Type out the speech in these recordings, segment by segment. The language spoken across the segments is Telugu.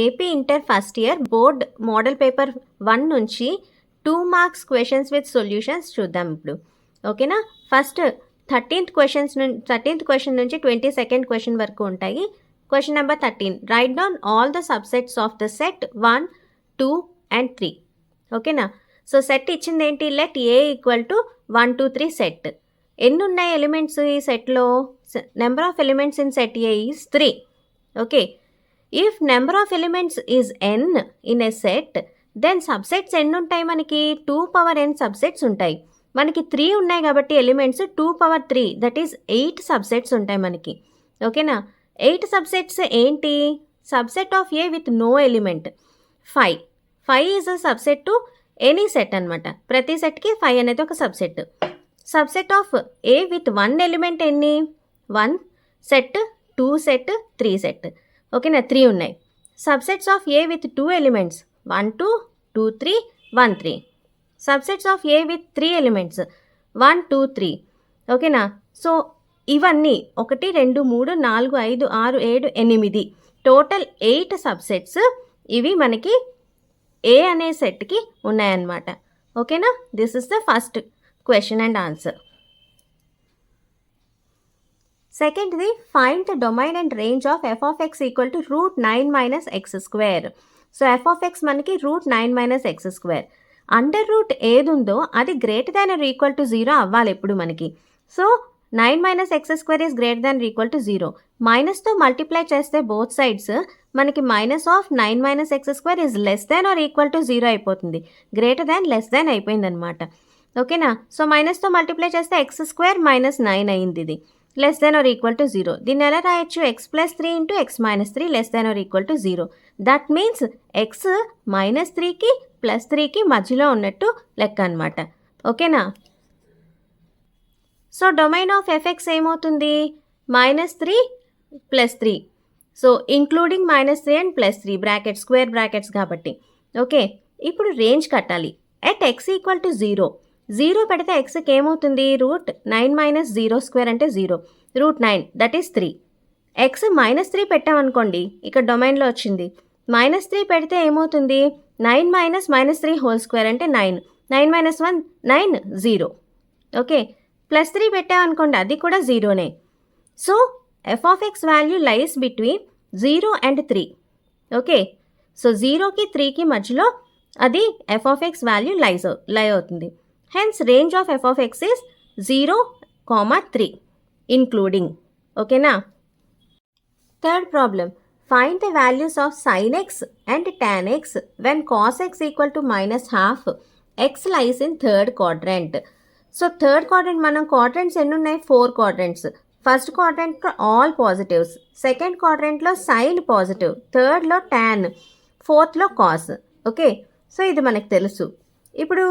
AP inter first year board model paper 1 నుంచి 2 మార్క్స్ క్వశ్చన్స్ విత్ సొల్యూషన్స్ చూద్దాం ఇప్పుడు. ఓకేనా? ఫస్ట్ 13th క్వశ్చన్ నుంచి 22nd క్వశ్చన్ వరకు ఉంటాయి. Question number 13, write down all the subsets of the set 1, 2 and 3. ఓకేనా? సో సెట్ ఇచ్చింది ఏంటి? Let A equal to 1, 2, 3 set. ఎన్ని ఉన్నాయి ఎలిమెంట్స్ ఈ సెట్లో? Number of elements in set A is 3. Okay, if number of elements is n in a set, then subsets ఎన్ని ఉంటాయి మనకి? 2 పవర్ n సబ్సెట్స్ ఉంటాయి. మనకి 3 ఉన్నాయి కాబట్టి elements 2 power 3, that is 8 subsets ఉంటాయి మనకి. ఓకేనా? 8 సబ్సెట్స్ ఏంటి? Subset of A with no element 5. 5 is a subset to any set అనమాట. ప్రతి సెట్కి 5 అనేది ఒక subset. Subset of A with 1 element ఎన్ని? 1 సెట్, 2 సెట్, 3 సెట్. ఓకేనా? 3 ఉన్నాయి. Subsets of A with 2 elements 1, 2, 2, 3, 1, 3. Subsets of A with 3 elements 1, 2, 3. ఓకేనా? సో ఇవన్నీ 1, 2, 3, 4, 5, 6, 7, 8 టోటల్ 8 సబ్సెట్స్ ఇవి మనకి ఏ అనే సెట్కి ఉన్నాయన్నమాట. ఓకేనా? This is the first question and answer. సెకండ్ది, find the domain and range of f of x equal to √9 minus x square. So f of x మనకి √9 minus x square. Under root ఏది ఉందో అది greater than or equal to 0 అవ్వాలి ఎప్పుడు మనకి. So 9 minus x square is greater than equal to 0. మైనస్తో మల్టిప్లై చేస్తే బోత్ సైడ్స్ మనకి minus of 9 minus x square is less than or equal to 0 అయిపోతుంది. గ్రేటర్ దాన్ లెస్ దాన్ అయిపోయింది అనమాట. ఓకేనా? సో మైనస్తో మల్టిప్లై చేస్తే ఎక్స్ స్క్వేర్ మైనస్ 9 అయింది. ఇది less than or equal to 0. దీన్ని ఎలా రాయొచ్చు? X plus 3 into X minus 3 less than or equal to 0. That means X minus 3కి ప్లస్ 3కి మధ్యలో ఉన్నట్టు లెక్క అనమాట. ఓకేనా? సో డొమైన్ ఆఫ్ ఎఫ్ఎక్స్ ఏమవుతుంది? -3 + 3. So including -3 and +3 bracket square brackets కాబట్టి. ఓకే, ఇప్పుడు రేంజ్ కట్టాలి. At X equal to 0. 0 పెడితే ఎక్స్కి ఏమవుతుంది? √9 మైనస్ 0 స్క్వేర్ అంటే 0. √9 దట్ ఈస్ 3. ఎక్స్ -3 పెట్టామనుకోండి, ఇక్కడ డొమైన్లో వచ్చింది. -3 పెడితే ఏమవుతుంది? 9 మైనస్ -3 హోల్ స్క్వేర్ అంటే 9. 9 మైనస్ 1 9, 0. ఓకే, +3 పెట్టామనుకోండి, అది కూడా 0నే. So f of x value lies between 0 and 3. Okay, so 0కి 3కి మధ్యలో అది f of x value lie అవుతుంది. Hence range of f of x is 0, 3 including. ఓకేనా? Third problem, find the values of sin x and tan x when cos x equal to -12. x lies in third quadrant. So third quadrant, మనం క్వాడ్రంట్స్ ఎన్ని ఉన్నాయి? 4 క్వాడ్రంట్స్. ఫస్ట్ క్వాడ్రంట్లో ఆల్ పాజిటివ్స్, సెకండ్ క్వాడ్రంట్లో సైన్ పాజిటివ్, థర్డ్లో tan, ఫోర్త్లో కాస్. ఓకే, సో ఇది మనకు తెలుసు. ఇప్పుడు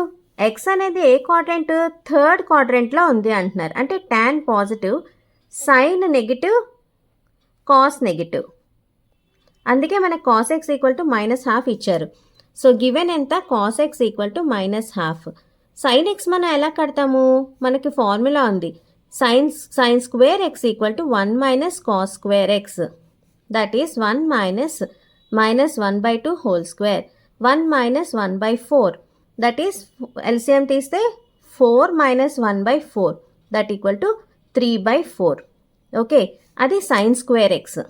ఎక్స్ అనేది ఏ క్వాడ్రంట్? థర్డ్ క్వాడ్రంట్లో ఉంది అంటున్నారు. అంటే tan positive, sine negative, cos negative. అందుకే మనకు కాస్ ఎక్స్ ఈక్వల్ టు -12 ఇచ్చారు. సో గివెన్ ఎంత? Cos x equal to -12. Sine x మనం ఎలా కడతాము? మనకి ఫార్ములా ఉంది. Sine square x equal to 1 minus cos square x, that is 1 minus -1/2 whole square, 1 minus 1/4, that is LCM తీస్తే 4 minus 1/4, that equal to 3/4. Okay, అది sine square x.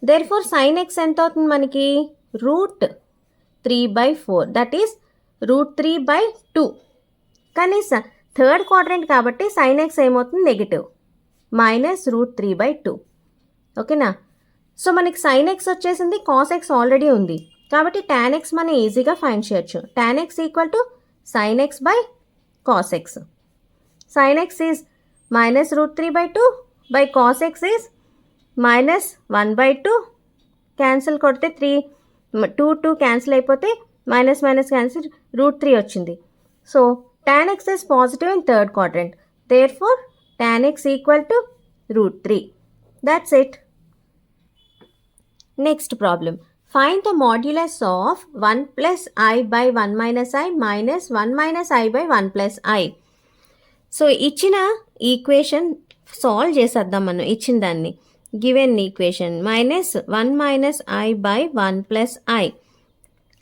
There four sine X ఎంత అవుతుంది మనకి? √3/4, దట్ ఈస్ √3/2. కానీ థర్డ్ క్వాడ్రంట్ కాబట్టి సైన్ ఎక్స్ ఏమవుతుంది? నెగిటివ్, -√3/2. ఓకేనా? సో మనకి సైన్ ఎక్స్ వచ్చేసింది, కాస్ ఎక్స్ ఆల్రెడీ ఉంది కాబట్టి tan x మనం ఈజీగా ఫైండ్ చేయొచ్చు. tan x equal to sin x by cos x. sin x is -√3/2 by cos x is -1/2. Cancel కొడితే 2 క్యాన్సిల్ అయిపోతే మైనస్ క్యాన్సిల్, √3 వచ్చింది. So tan x is positive in third quadrant. Therefore, tan x equal to √3. That's it. Next problem. Find the modulus of 1 plus I by 1 minus I minus 1 minus I by 1 plus I. So ఇచ్చిన ఈక్వేషన్ సాల్వ్ చేసేద్దాం మనం ఇచ్చిన దాన్ని. Given equation -1 minus I by 1 plus I.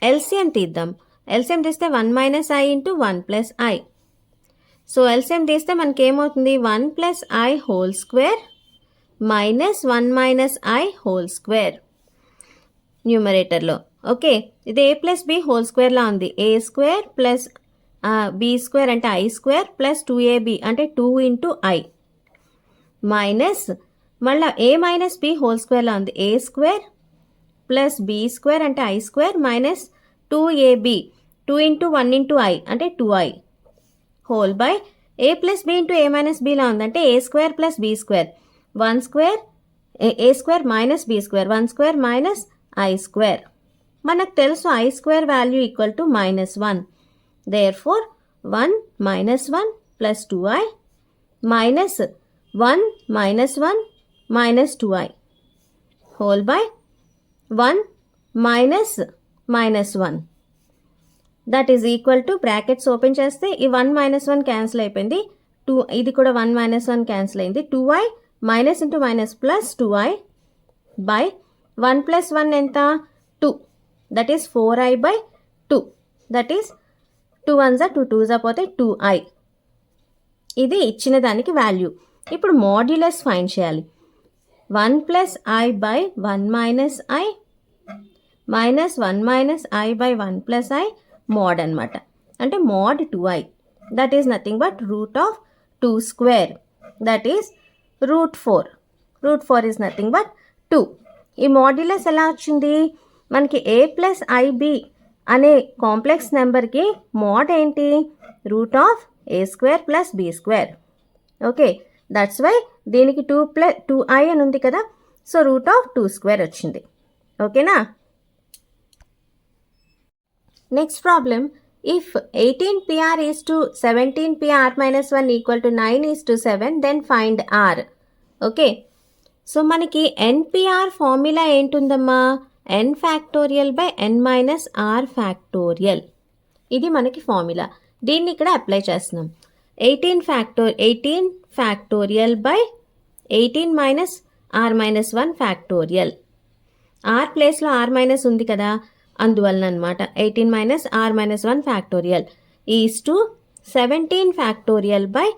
LCM తీద్దాం. ఎల్సిఎం తీస్తే 1 minus I into 1 plus I. So LCM తీస్తే మనకి ఏమవుతుంది, 1 plus I whole square minus 1 minus I whole square న్యూమరేటర్లో. ఓకే, ఇది A ప్లస్ B హోల్ స్క్వేర్లా ఉంది. A square plus B square అంటే I స్క్వేర్ ప్లస్ 2AB అంటే 2 ఇంటూ I మైనస్ మళ్ళీ A మైనస్ B హోల్ స్క్వేర్లా ఉంది. A square plus B square అంటే I square minus 2AB 2 into 1 into I అంటే 2I whole by A plus B into A minus Bలా ఉందంటే A square plus B square 1 square A square minus B square 1 square minus I square. మనకు తెలుసు I square value equal to -1. Therefore 1 minus 1 plus 2I minus 1 minus 1 minus 2I whole by 1 minus -1 that is equal to brackets open చేస్తే ఈ 1 మైనస్ 1 క్యాన్సిల్ అయిపోయింది. 2 ఇది కూడా 1 మైనస్ 1 క్యాన్సిల్ అయింది. 2I minus into minus plus 2I by 1 plus 1 ఎంత 2 that is 4I by 2 that is 2 1 జా 2 2 జా పోతే 2I. ఇది ఇచ్చిన దానికి వాల్యూ. ఇప్పుడు మాడ్యులస్ ఫైండ్ చేయాలి. 1 plus I by 1 minus I minus 1 minus I by 1 plus I mod అనమాట. అంటే mod 2I that is nothing but root of 2 square that is root 4. Root 4 is nothing but 2. ఈ మాడ్యులస్ ఎలా వచ్చింది మనకి, A ప్లస్ IB అనే కాంప్లెక్స్ నెంబర్కి మోడ్ ఏంటి, root of A square plus B square. Okay, that's why దీనికి 2I అని ఉంది కదా, సో రూట్ ఆఫ్ 2 స్క్వేర్ వచ్చింది. ఓకేనా. Next problem, if 18PR is to 17PR minus 1 equal to 9 is to 7 then find R. Okay, so మనకి NPR ఫార్ములా ఏంటుందమ్మా, n factorial by n minus R factorial. ఇది మనకి ఫార్ములా. దీన్ని ఇక్కడ అప్లై చేస్తున్నాం. 18 factorial by 18 minus R minus 1 factorial. R ప్లేస్లో R మైనస్ ఉంది కదా, అందువలన అనమాట 18 minus R minus 1 factorial is to 17 factorial by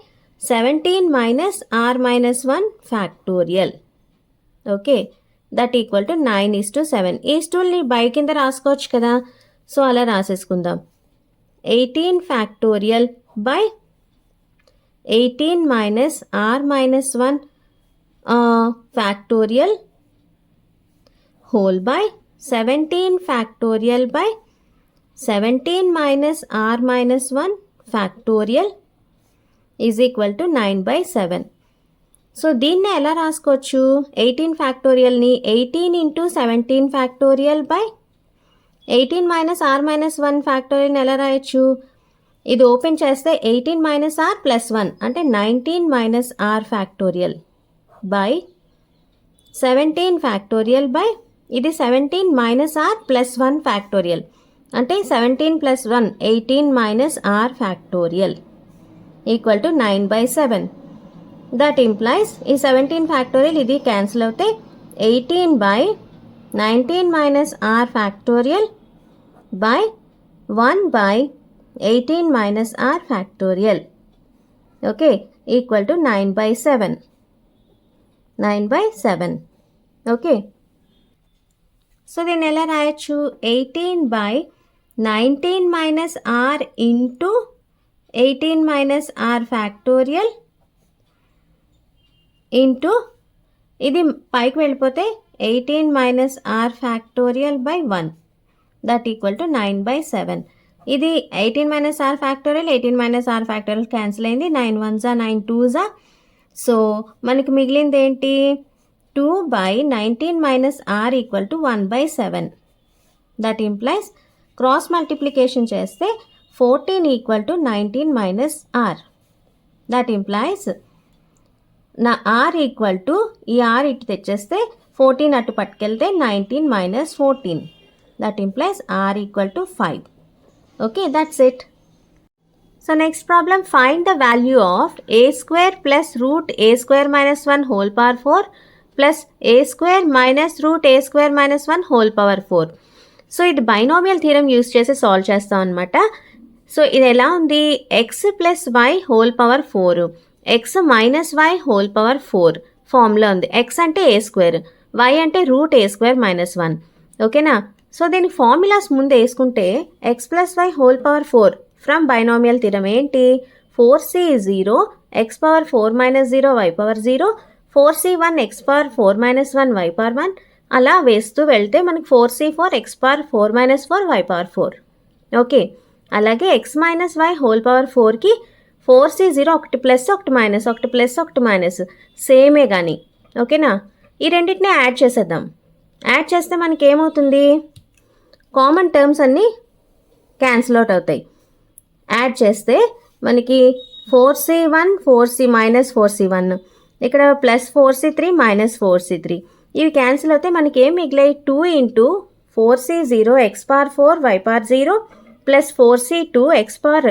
17 minus R minus 1 factorial. Okay, that equal to 9 is to 7. ఈ స్టూల్ని బై కింద రాసుకోవచ్చు కదా, సో అలా రాసేసుకుందాం. 18 factorial by 18 minus R minus 1 factorial whole by 17 factorial by 17 minus R minus 1 factorial is equal to 9/7. So దీన్ని ఎలా రాసుకోవచ్చు, 18 ఫ్యాక్టోరియల్ని 18 into 17 factorial by 18 minus R minus 1 ఫ్యాక్టోరియల్ని ఎలా రాయొచ్చు, ఇది ఓపెన్ చేస్తే 18 మైనస్ R ప్లస్ 1 అంటే 19 minus R factorial by 17 factorial by ఇది 17 మైనస్ R ప్లస్ 1 ఫ్యాక్టోరియల్ అంటే 17 plus 1 18 minus R factorial equal to 9/7. That implies ఈ 17 ఫ్యాక్టోరియల్ ఇది క్యాన్సిల్ అవుతే 18 by 19 minus R factorial by 1 by 18 minus R factorial. Okay, equal to 9/7. 9/7. Okay, so దీన్ని ఎలా రాయొచ్చు, 18 by 19 minus R into 18 minus R factorial into ఇది పైకి వెళ్ళిపోతే 18 minus R factorial by 1 that equal to 9/7. ఇది 18 minus R factorial 18 minus R factorial cancel అయింది. 9 1 9 2 సో మనకి మిగిలింది ఏంటి, 2 by 19 minus R equal to 1/7. That implies cross multiplication చేస్తే 14 equal to 19 minus R. That implies నా R ఈక్వల్ టు ఈ R ఇటు తెచ్చేస్తే 14 అటు పట్టుకెళ్తే 19 minus 14. That implies R equal to 5. Okay, that's it. So next problem, find the value of a square plus root a square minus 1 whole power 4 plus A square minus root A square minus 1 whole power 4. So ఇది బైనామియల్ థీరం యూస్ చేసి సాల్వ్ చేస్తాం అనమాట. సో ఇది ఎలా ఉంది, x plus y whole power 4, x minus y whole power 4 formula ఉంది. ఎక్స్ అంటే ఏ స్క్వేర్, వై అంటే రూట్ ఏ స్క్వేర్ మైనస్ 1. ఓకేనా. సో దీని ఫార్ములాస్ ముందు వేసుకుంటే x plus y whole power 4 from binomial theorem ఏంటి, 4c 0 x power 4 minus 0 y power 0, 4c1 x power 4 minus 1 y power 1. అలా వేస్తూ వెళ్తే మనకి 4c4 x power 4 minus 4 y power 4. Okay. అలాగే x minus y whole power 4కి 4c0 ఒకటి ప్లస్ ఒకటి మైనస్, ఒకటి ప్లస్ ఒకటి మైనస్ సేమే కానీ. ఓకేనా. ఈ రెండింటిని యాడ్ చేసేద్దాం. యాడ్ చేస్తే మనకి ఏమవుతుంది, కామన్ టర్మ్స్ అన్నీ క్యాన్సిల్ అవుట్ అవుతాయి. యాడ్ చేస్తే మనకి 4c1 4c మైనస్ 4c1, ఇక్కడ ప్లస్ 4c3 మైనస్ 4c3 ఇవి క్యాన్సిల్ అవుతాయి. మనకి ఏం మిగిలాయి, 2 into 4c0 x power 4 y power 0 plus 4c2 x power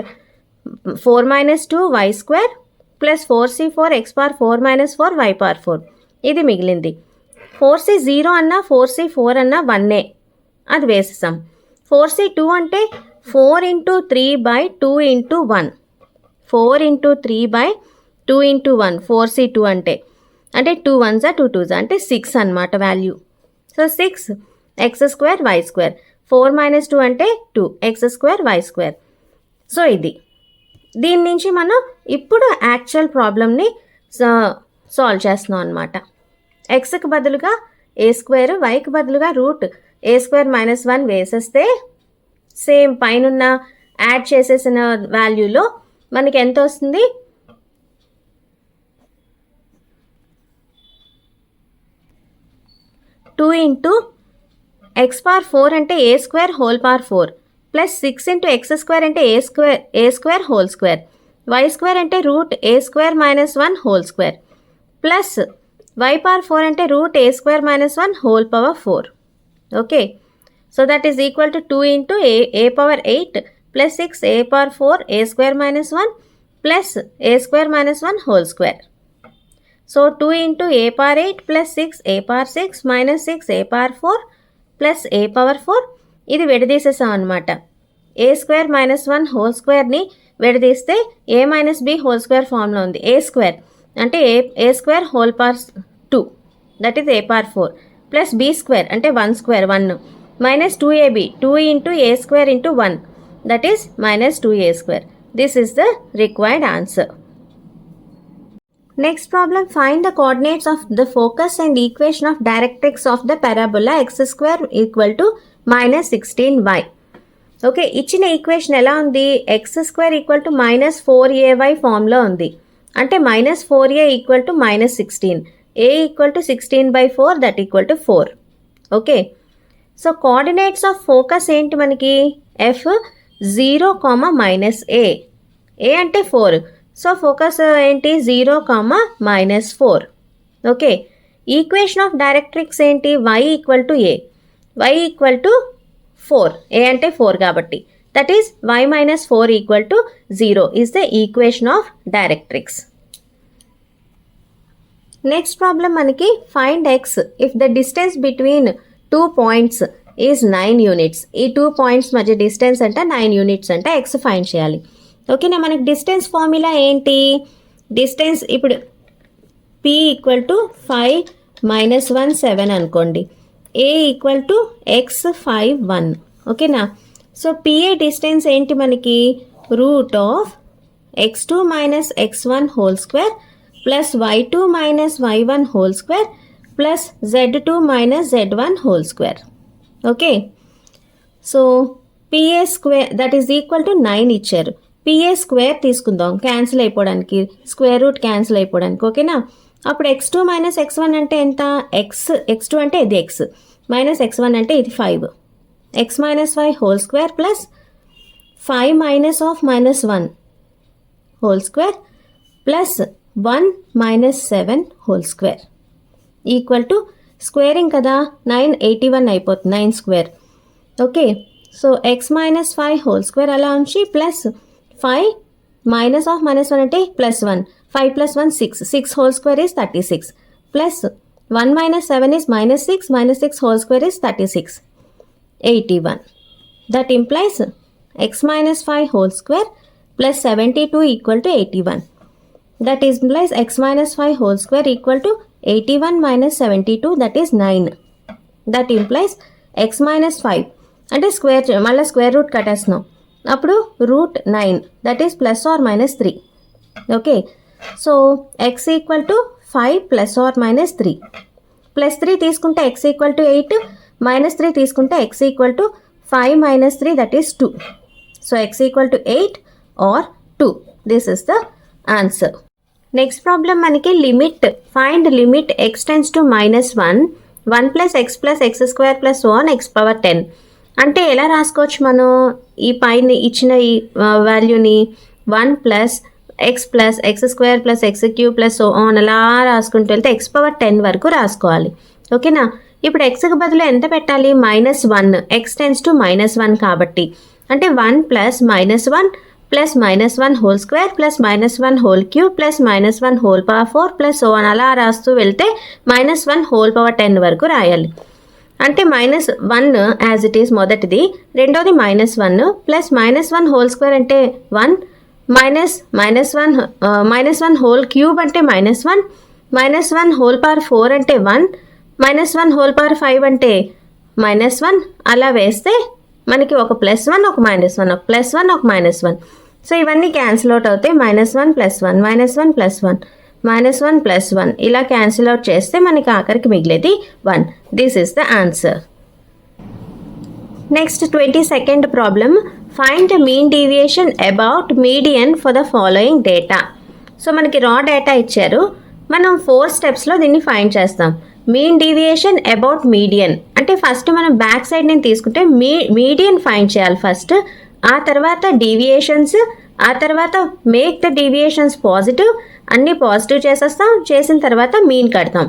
4 minus 2 y square plus 4c4 x power 4 minus 4 y power 4. ఇది మిగిలింది. 4c0 అన్నా 4c4 అన్నా 1ఏ, అది వేసేసాం. 4c2 అంటే 4 into 3 by 2 into 1, 4 into 3 by 2 into 1 4c2 అంటే 2 1s 2 2s అంటే 6 అనమాట value. So 6 x square y square, 4 minus 2 అంటే 2 x square y square. So ఇది దీని నుంచి మనం ఇప్పుడు యాక్చువల్ ప్రాబ్లమ్ని సాల్వ్ చేస్తున్నాం అనమాట. ఎక్స్కి బదులుగా ఏ స్క్వేర్, వైకి బదులుగా రూట్ ఏ స్క్వేర్ మైనస్ 1 వేసేస్తే సేమ్ పైన యాడ్ చేసేసిన వాల్యూలో మనకి ఎంత వస్తుంది, 2 ఇంటూ ఎక్స్ పవర్ 4 అంటే ఏ square whole power 4 plus 6 into x square అంటే ఏ square whole square, y square అంటే root A square minus 1 whole square plus y power 4 అంటే root A square minus 1 whole power 4. Okay. So that is equal to 2 into A power 8 plus 6 A power 4 A square minus 1 plus A square minus 1 whole square. So 2 into A power 8 plus 6 A power 6 minus 6 A power 4 plus a power 4. ఇది విడదీసేసాం అనమాట. ఏ స్క్వేర్ మైనస్ 1 హోల్ స్క్వేర్ని విడదీస్తే a minus b whole square ఫామ్లో ఉంది. ఏ స్క్వేర్ అంటే ఏ square whole power 2 that is a power 4 plus b square అంటే 1 square 1 minus 2ab 2 into a square into 1 that is minus 2a square. This is the required answer. Next problem, find the coordinates of the focus and equation of directrix of the parabola x square equal to minus 16y. Okay, ఇచ్చిన ఈక్వేషన్ ఎలా ఉంది, X square equal to minus 4ay ఫామ్లో ఉంది. అంటే minus 4a equal to minus 16, a equal to 16/4 that equal to 4. Okay. So coordinates of focus ఏంటి మనకి, ఎఫ్ 0, మైనస్ ఏ అంటే 4. సో ఫోకస్ ఏంటి 0, -4. ఓకే. ఈక్వేషన్ ఆఫ్ డైరెక్ట్రిక్స్ ఏంటి, y equal to a, y equal to 4, a అంటే 4 కాబట్టి that is y minus 4 equal to 0 is the equation of directrix. Next problem మనకి find x if the distance between 2 points is 9 units. ఈ 2 పాయింట్స్ మధ్య డిస్టెన్స్ అంటే 9 యూనిట్స్ అంటే ఎక్స్ ఫైండ్ చేయాలి. ఓకేనా. మనకి డిస్టెన్స్ ఫార్ములా ఏంటి, డిస్టెన్స్ ఇప్పుడు p ఈక్వల్ టు 5 మైనస్ 1 7 అనుకోండి, a ఈక్వల్ టు x 5 1. ఓకేనా. సో pa డిస్టెన్స్ ఏంటి మనకి, root of x2 minus x1 whole square plus y2 minus y1 whole square plus z2 minus z1 whole square. Okay. So pa square that is equal to 9 ఇచ్చారు. pa స్క్వేర్ తీసుకుందాం క్యాన్సిల్ అయిపోవడానికి, స్క్వేర్ రూట్ క్యాన్సిల్ అయిపోవడానికి. ఓకేనా. అప్పుడు x2 మైనస్ x1 అంటే ఎంత, x2 అంటే ఇది x మైనస్ x1 అంటే ఇది 5, x minus 5 whole square plus 5 minus of minus 1 whole square plus 1 minus 7 whole square equal to squaring కదా 981 అయిపోతుంది 9 square. Okay. So x minus 5 whole square అలా ఉంచి ప్లస్ 5 మైనస్ ఆఫ్ మైనస్ 1 అంటే plus 1, 5 plus 1 6 whole square is 36 plus 1 minus 7 is minus 6. Minus 6 whole square is 36. 81. That implies x minus 5 whole square plus 72 equal to 81. That implies x minus 5 whole square equal to 81 minus 72, that is 9. That implies x minus 5 అంటే మళ్ళీ స్క్వేర్ రూట్ కట్టేస్తున్నాం. అప్పుడు root 9, that is plus or minus 3. Okay, so x equal to 5 plus or minus 3. Plus 3 తీసుకుంటే ఎక్స్ ఈక్వల్ టు 8, మైనస్ 3 తీసుకుంటే x equal to 5 minus 3, that is 2. So x equal to 8 or 2. This is the answer. Next problem మనకి limit, find limit x tends to -1, 1 plus x square plus 1 x power 10. అంటే ఎలా రాసుకోవచ్చు మనం ఈ పైన ఇచ్చిన ఈ వాల్యూని 1 plus x square plus X cube plus on అలా రాసుకుంటూ వెళ్తే ఎక్స్ పవర్ 10 వరకు రాసుకోవాలి. ఓకేనా? ఇప్పుడు ఎక్స్కి బదులు ఎంత పెట్టాలి? -1. ఎక్స్ టెన్స్ టు -1 కాబట్టి అంటే 1 plus -1 plus -1 whole square plus -1 whole cube plus -1 whole power 4 plus on అలా రాస్తూ వెళ్తే -1 హోల్ పవర్ 10 వరకు రాయాలి. అంటే -1 యాజ్ ఇట్ ఈస్ మొదటిది, రెండోది -1 ప్లస్ -1 హోల్ స్క్వేర్ అంటే 1 -1 హోల్ క్యూబ్ అంటే -1 హోల్ పవర్ 4 అంటే 1 -1 హోల్ పవర్ 5 అంటే -1. అలా వేస్తే మనకి ఒక +1 ఒక -1 ఒక +1 ఒక -1. సో ఇవన్నీ క్యాన్సిల్ అవుట్ అవుతాయి. -1 + 1 -1 + 1 -1 + 1 ఇలా క్యాన్సిల్ అవుట్ చేస్తే మనకి ఆఖరికి మిగిలేది 1. This is the answer. Next 22nd problem, find mean deviation about median for the following data. So మనకి రా డేటా ఇచ్చారు, మనం 4 స్టెప్స్లో దీన్ని ఫైండ్ చేస్తాం. మీన్ డీవియేషన్ అబౌట్ మీడియన్ అంటే ఫస్ట్ మనం బ్యాక్ సైడ్ నేను తీసుకుంటే మీడియన్ ఫైండ్ చేయాలి ఫస్ట్, ఆ తర్వాత డీవియేషన్స్, ఆ తర్వాత మేక్ ద డీవియేషన్స్ పాజిటివ్, అన్నీ పాజిటివ్ చేసేస్తాం, చేసిన తర్వాత మీన్ కడతాం.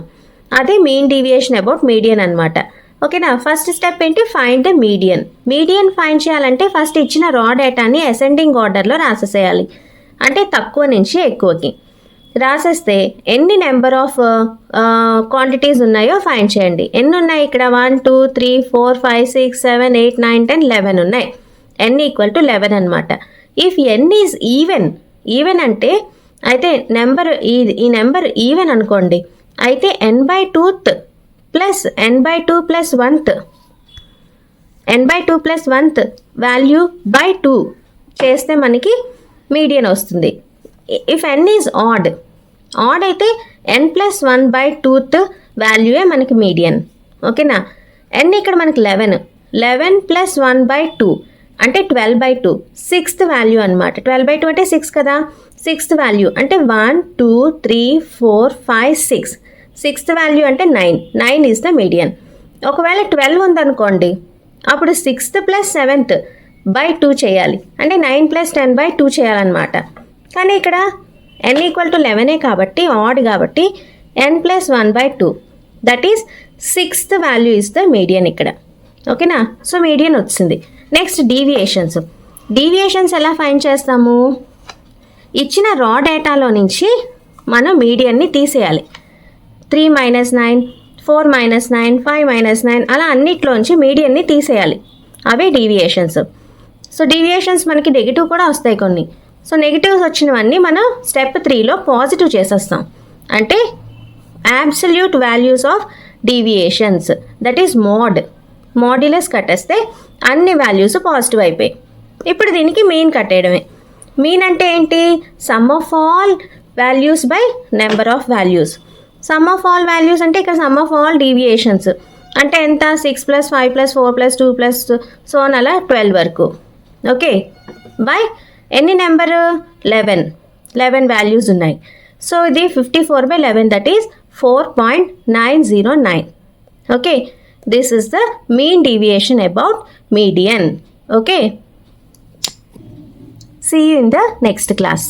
అదే మీన్ డీవియేషన్ అబౌట్ మీడియన్ అనమాట. ఓకేనా? ఫస్ట్ స్టెప్ ఏంటి? Find the median. Median find చేయాలంటే ఫస్ట్ ఇచ్చిన రా డేటాని అసెండింగ్ ఆర్డర్లో రాసేసేయాలి, అంటే తక్కువ నుంచి ఎక్కువకి రాసేస్తే ఎన్ని నెంబర్ ఆఫ్ క్వాంటిటీస్ ఉన్నాయో ఫైండ్ చేయండి. ఎన్ని ఉన్నాయి ఇక్కడ? 1 2 3 4 5 6 7 8 9 10 11 ఉన్నాయి. n ఈక్వల్ టు 11 అనమాట. ఇఫ్ n ఈజ్ ఈవెన్ అంటే అయితే ఈ నెంబర్ ఈవెన్ అనుకోండి, అయితే n/2th plus n/2 plus 1th n/2 plus 1th value by 2 చేస్తే మనకి మీడియన్ వస్తుంది. ఇఫ్ n ఈజ్ ఆడ్ అయితే n+1/2th వాల్యూయే మనకి మీడియన్. ఓకేనా? n ఇక్కడ మనకి 11 ప్లస్ 1/2 అంటే 12/2, 6th వాల్యూ అనమాట. 12/2 అంటే 6 కదా, 6th వాల్యూ అంటే 1 2 3 4 5 6, 6th వాల్యూ అంటే 9 ఈజ్ ద మీడియన్. ఒకవేళ 12 ఉందనుకోండి, అప్పుడు 6th ప్లస్ 7th/2 చేయాలి, అంటే 9 + 10/2 చేయాలన్నమాట. కానీ ఇక్కడ n ఈక్వల్ టు 11 కాబట్టి ఆడ్ కాబట్టి n+1/2, that is 6th value is the median ఇక్కడ. ఓకేనా? సో మీడియన్ వచ్చింది. నెక్స్ట్ డీవియేషన్స్ ఎలా ఫైండ్ చేస్తాము? ఇచ్చిన రా డేటాలో నుంచి మనం మీడియన్ని తీసేయాలి. 3 - 9 4 - 9 5 - 9 అలా అన్నిట్లోంచి మీడియన్ని తీసేయాలి. అవే డీవియేషన్స్. సో డీవియేషన్స్ మనకి నెగిటివ్ కూడా వస్తాయి కొన్ని. సో నెగిటివ్స్ వచ్చినవన్నీ మనం స్టెప్ 3లో పాజిటివ్ చేసేస్తాం, అంటే absolute values of deviations, that is modulus కట్టేస్తే అన్ని వాల్యూస్ పాజిటివ్ అయిపోయి. ఇప్పుడు దీనికి మీన్ కట్టేయడమే. మీన్ అంటే ఏంటి? Some of all values by number of values. Some of all values అంటే ఇక్కడ సమ్ ఆఫ్ ఆల్ డీవియేషన్స్ అంటే ఎంత? 6 + 5 + 4 + 2 + సో అలా 12 వరకు. ఓకే, బై ఎన్ని నెంబరు? 11 వాల్యూస్ ఉన్నాయి. సో ఇది 54/11, that is 4.909. Okay, this is the mean deviation about median. Okay, see you in the next class.